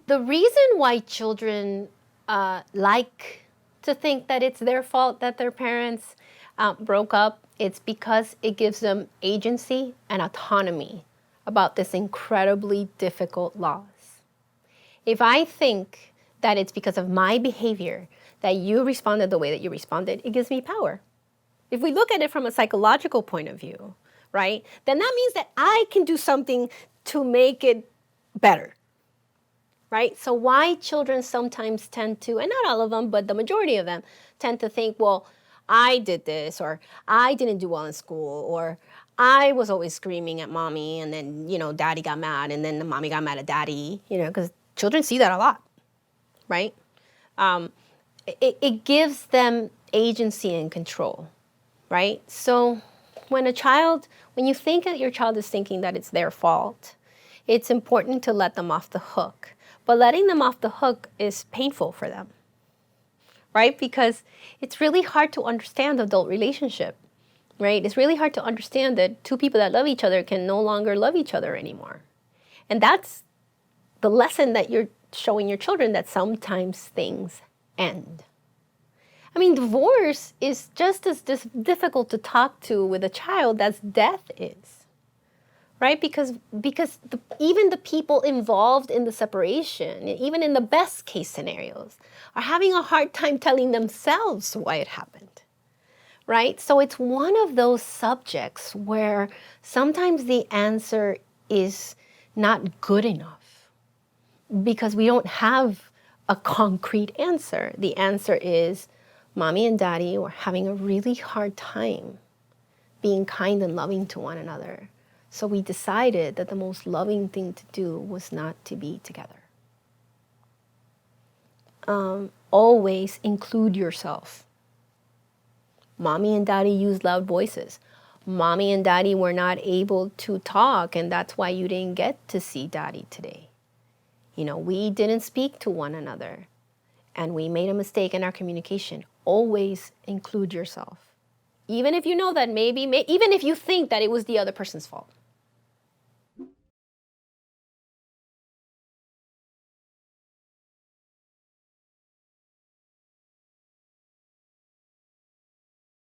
The reason why children like to think that it's their fault that their parents broke up, it's because it gives them agency and autonomy about this incredibly difficult loss. If I think that it's because of my behavior that you responded the way that you responded, it gives me power. If we look at it from a psychological point of view, right, then that means that I can do something to make it better, right? So why children sometimes tend to, and not all of them, but the majority of them tend to think, well, I did this, or I didn't do well in school, or I was always screaming at mommy, and then, daddy got mad, and then the mommy got mad at daddy, because children see that a lot, right? It gives them agency and control, right? So when you think that your child is thinking that it's their fault, it's important to let them off the hook. But letting them off the hook is painful for them, right? Because it's really hard to understand adult relationship, right? It's really hard to understand that two people that love each other can no longer love each other anymore. And that's the lesson that you're showing your children, that sometimes things end. I mean, divorce is just as difficult to talk to with a child as death is, right? Because even the people involved in the separation, even in the best case scenarios, are having a hard time telling themselves why it happened, right? So it's one of those subjects where sometimes the answer is not good enough because we don't have a concrete answer. The answer is, mommy and daddy were having a really hard time being kind and loving to one another. So we decided that the most loving thing to do was not to be together. Always include yourself. Mommy and daddy use loud voices. Mommy and daddy were not able to talk, and that's why you didn't get to see daddy today. We didn't speak to one another, and we made a mistake in our communication. Always include yourself. Even if you know that even if you think that it was the other person's fault.